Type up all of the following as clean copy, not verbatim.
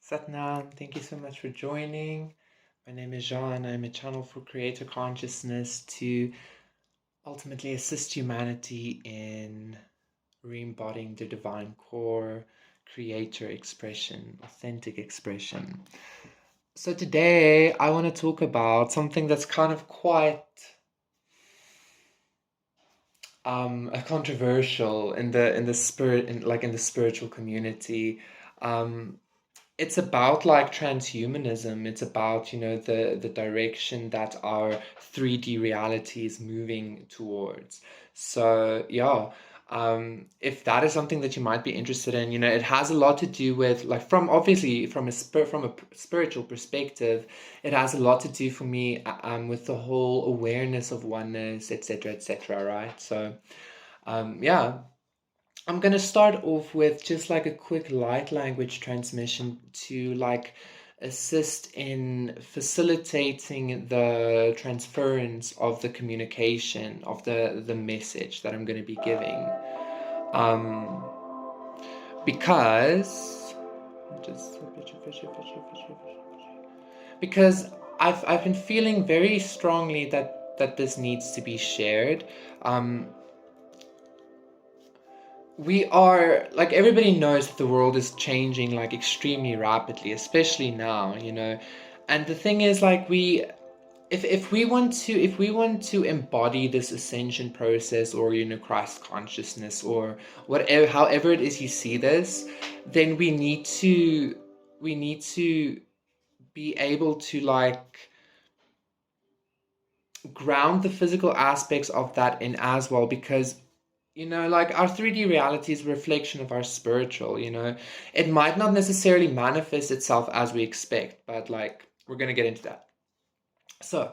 Satnam, thank you so much for joining. My name is Jean. I'm a channel for creator consciousness to ultimately assist humanity in re-embodying the divine core, creator expression, authentic expression. So today I want to talk about something that's kind of quite controversial in the spirit in the spiritual community. It's about like transhumanism. It's about, the direction that our 3D reality is moving towards. So yeah, if that is something that you might be interested in, it has a lot to do with like from obviously from a spiritual perspective, it has a lot to do for me with the whole awareness of oneness, etc., etc., right? So yeah. I'm gonna start off with just like a quick light language transmission to like assist in facilitating the transference of the communication of the message that I'm gonna be giving. Um, because just because I've been feeling very strongly that this needs to be shared. Um, we are like everybody knows that the world is changing like extremely rapidly, especially now, and the thing is like if we want to embody this ascension process, or Christ consciousness, or whatever, however it is you see this, then we need to be able to like ground the physical aspects of that in as well, because like our 3D reality is a reflection of our spiritual. It might not necessarily manifest itself as we expect, but like we're gonna get into that. So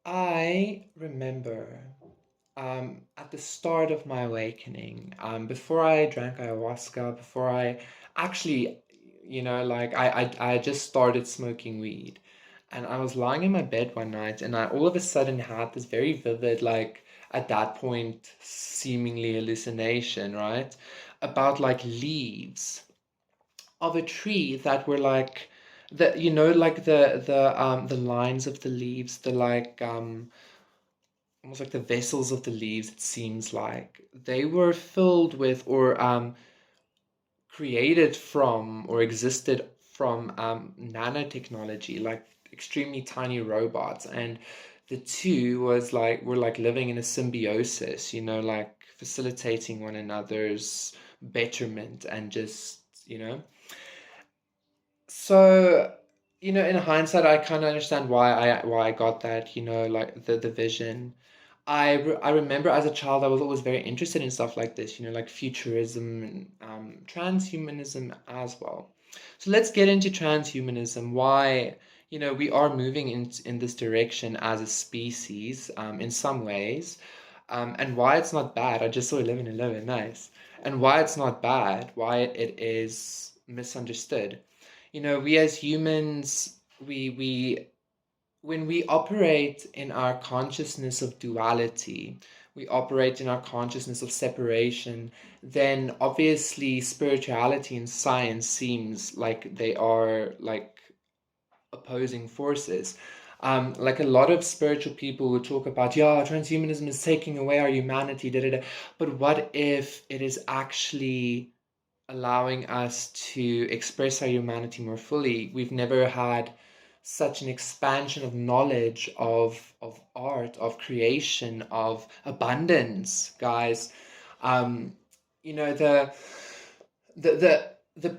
I remember at the start of my awakening, before I drank ayahuasca, before I actually, like I just started smoking weed, and I was lying in my bed one night, and I all of a sudden had this very vivid, like at that point, seemingly hallucination, right, about like leaves of a tree that were like like the lines of the leaves, the like almost like the vessels of the leaves, it seems like they were filled with or created from or existed from nanotechnology, like extremely tiny robots. And the two were like living in a symbiosis, like facilitating one another's betterment and just, so, in hindsight, I kind of understand why I got that, like the vision. I remember as a child, I was always very interested in stuff like this, like futurism and transhumanism as well. So let's get into transhumanism. Why, we are moving in this direction as a species, in some ways, and why it's not bad. I just saw 1111, nice. And why it's not bad, why it is misunderstood. We as humans, we when we operate in our consciousness of duality, we operate in our consciousness of separation, then obviously spirituality and science seems like they are like opposing forces. Like a lot of spiritual people would talk about, yeah, transhumanism is taking away our humanity, da, da, da. But what if it is actually allowing us to express our humanity more fully? We've never had such an expansion of knowledge, of art, of creation, of abundance, guys. Um, the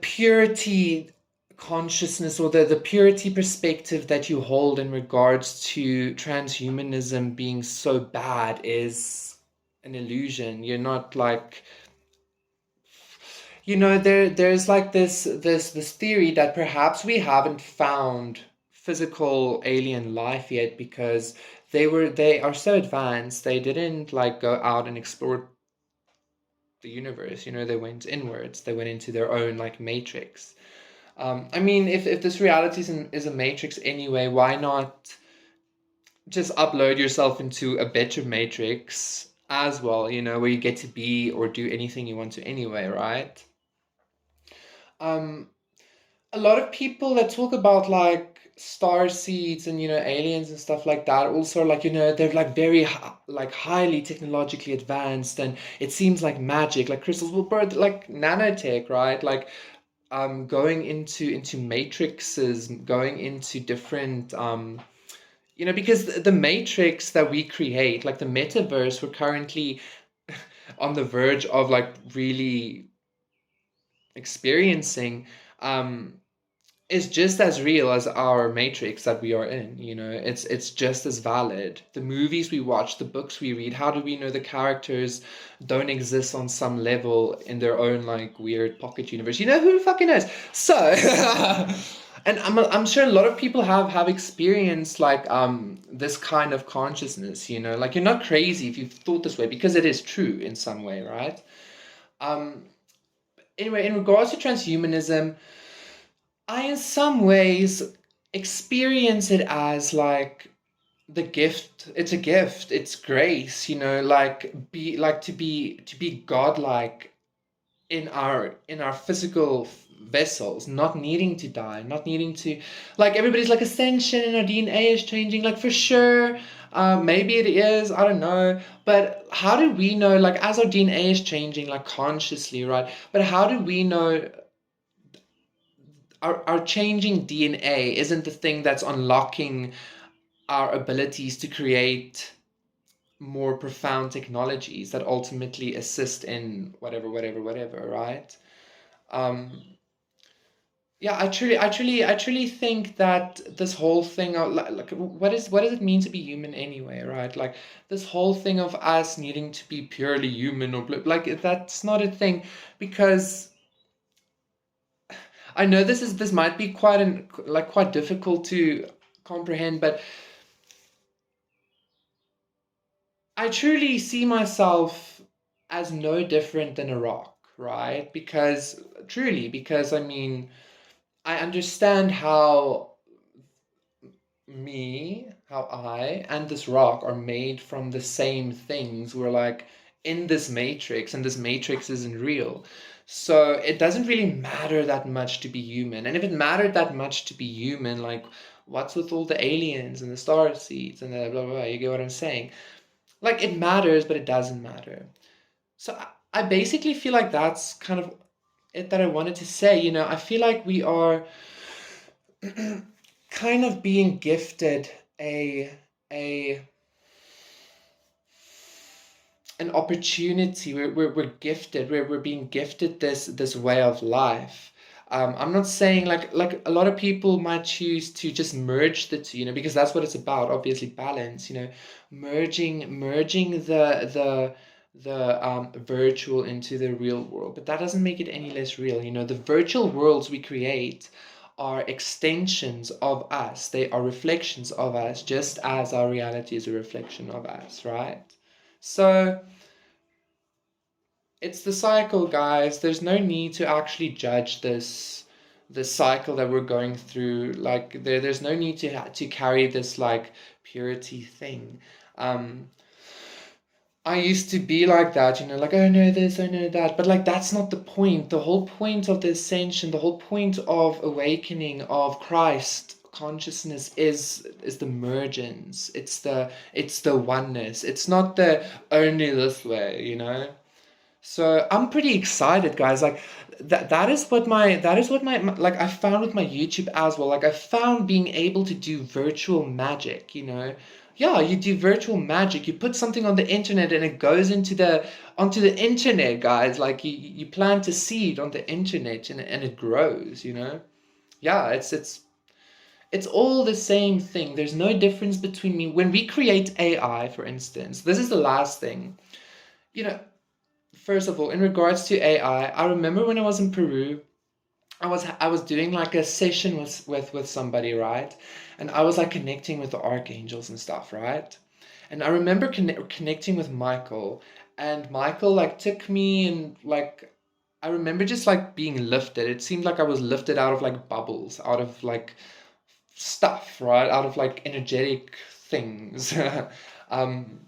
purity consciousness, or the purity perspective that you hold in regards to transhumanism being so bad is an illusion. You're not like, there's like this theory that perhaps we haven't found physical alien life yet, because they are so advanced, they didn't like go out and explore the universe. You know, they went inwards. They went into their own like matrix. I mean, if this reality is a matrix anyway, why not just upload yourself into a better matrix as well, you know, where you get to be or do anything you want to anyway, right? Um, a lot of people that talk about like star seeds and, you know, aliens and stuff like that also, like, you know, they're like very like highly technologically advanced, and it seems like magic, like crystals will burn, like nanotech, right? Like going into matrices, going into different you know, because the matrix that we create, like the metaverse, we're currently on the verge of like really experiencing, um, is just as real as our matrix that we are in. You know, it's just as valid. The movies we watch, the books we read, how do we know the characters don't exist on some level in their own like weird pocket universe? You know, who fucking knows? So and I'm sure a lot of people have experienced like this kind of consciousness, you know, like you're not crazy if you've thought this way, because it is true in some way, right? um anyway, in regards to transhumanism, I, in some ways, experience it as like the gift. It's a gift. It's grace, you know, like to be godlike in our physical vessels, not needing to die, not needing to, like everybody's like ascension and our DNA is changing, like for sure. Maybe it is, I don't know. But how do we know, like as our DNA is changing, like consciously, right? But how do we know our changing DNA isn't the thing that's unlocking our abilities to create more profound technologies that ultimately assist in whatever, right? Um, yeah, I truly think that this whole thing of like what does it mean to be human anyway, right? Like this whole thing of us needing to be purely human or like that's not a thing, because I know this might be quite difficult to comprehend, but I truly see myself as no different than a rock, right? Because I mean, I understand how I and this rock are made from the same things. We're like in this matrix, and this matrix isn't real. So it doesn't really matter that much to be human. And if it mattered that much to be human, like what's with all the aliens and the star seeds and the blah blah blah? You get what I'm saying? Like it matters, but it doesn't matter. So I basically feel like that's kind of it that I wanted to say. You know, I feel like we are kind of being gifted a a an opportunity. We're gifted. We're being gifted this way of life. I'm not saying like a lot of people might choose to just merge the two, you know, because that's what it's about. Obviously, balance. You know, merging the virtual into the real world, but that doesn't make it any less real. You know, the virtual worlds we create are extensions of us. They are reflections of us, just as our reality is a reflection of us, right? So it's the cycle, guys. There's no need to actually judge this cycle that we're going through. Like there's no need to carry this like purity thing. Um, I used to be like that, you know, like, oh no, this, oh no, that. But like, that's not the point. The whole point of the ascension, the whole point of awakening of Christ consciousness is the mergence. It's the oneness. It's not the only this way, you know? So I'm pretty excited, guys. Like that is what my like I found with my YouTube as well. Like I found being able to do virtual magic, you know. Yeah, you do virtual magic. You put something on the internet and it goes onto the internet, guys. Like you plant a seed on the internet and it grows, you know. Yeah, it's all the same thing. There's no difference between me when we create AI, for instance. This is the last thing. You know, first of all, in regards to I remember when I was in Peru, I was doing like a session with somebody, right? And I was like connecting with the archangels and stuff, right? And I remember connecting with Michael, And Michael like took me and like I remember just like being lifted. It seemed like I was lifted out of like bubbles, out of like stuff, right? Out of like energetic things. um,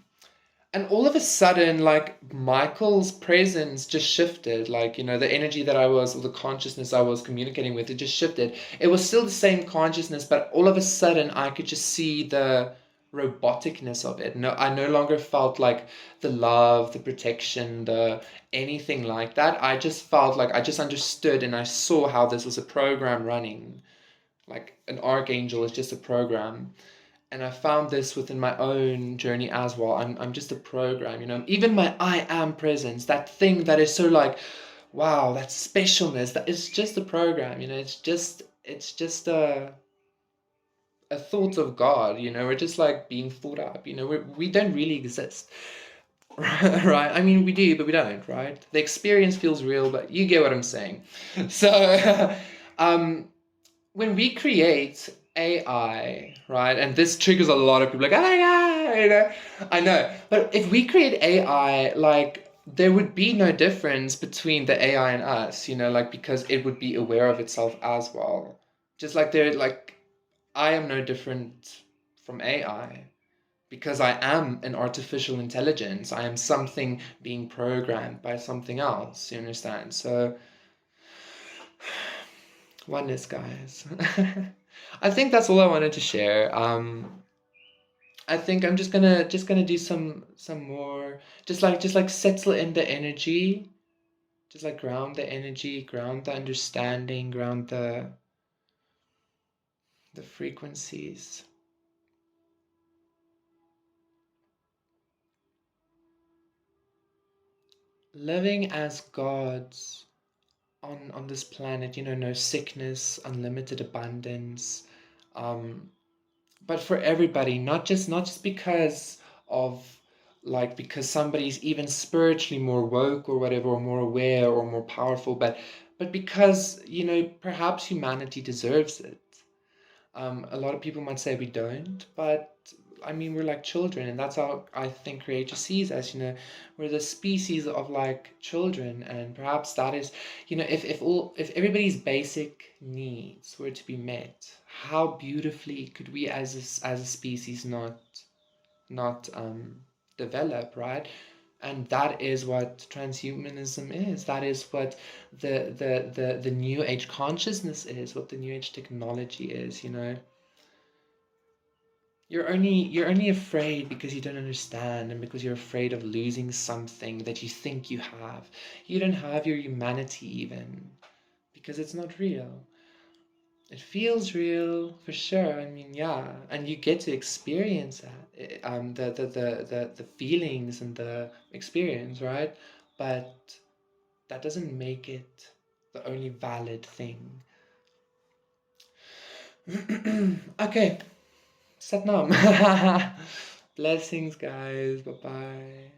and all of a sudden, like Michael's presence just shifted. Like, the energy that I was, or the consciousness I was communicating with, it just shifted. It was still the same consciousness, but all of a sudden I could just see the roboticness of it. No, I no longer felt like the love, the protection, the anything like that. I just felt like I just understood and I saw how this was a program running. Like an archangel is just a program. And I found this within my own journey as well. I'm just a program, Even my I am presence, that thing that is so like, wow, that specialness, that is just a program, it's just a thought of God, We're just like being thought up, we don't really exist. Right? I mean, we do, but we don't, right? The experience feels real, but you get what I'm saying. So, um, when we create AI, right, and this triggers a lot of people like, oh my God, I know. But if we create AI, like, there would be no difference between the AI and us, like, because it would be aware of itself as well. Just like I am no different from AI because I am an artificial intelligence. I am something being programmed by something else, you understand? So, oneness, guys. I think that's all I wanted to share. I think I'm just gonna do some more, just like settle in the energy, just like ground the energy, ground the understanding, ground the frequencies. Living as gods on this planet, no sickness, unlimited abundance. Um, but for everybody, not just because of because somebody's even spiritually more woke or whatever, or more aware or more powerful, but because perhaps humanity deserves it. A lot of people might say we don't, but I mean we're like children, and that's how I think Creator sees us. We're the species of like children, and perhaps that is, if everybody's basic needs were to be met, how beautifully could we as a species not develop, right? And that is what transhumanism is. That is what the new age consciousness is, what the new age technology is. You're only afraid because you don't understand, and because you're afraid of losing something that you think you have. You don't have your humanity even, because it's not real. It feels real for sure. I mean, yeah, and you get to experience that, the feelings and the experience, right? But that doesn't make it the only valid thing. Okay, Satnam. Blessings, guys. Bye bye.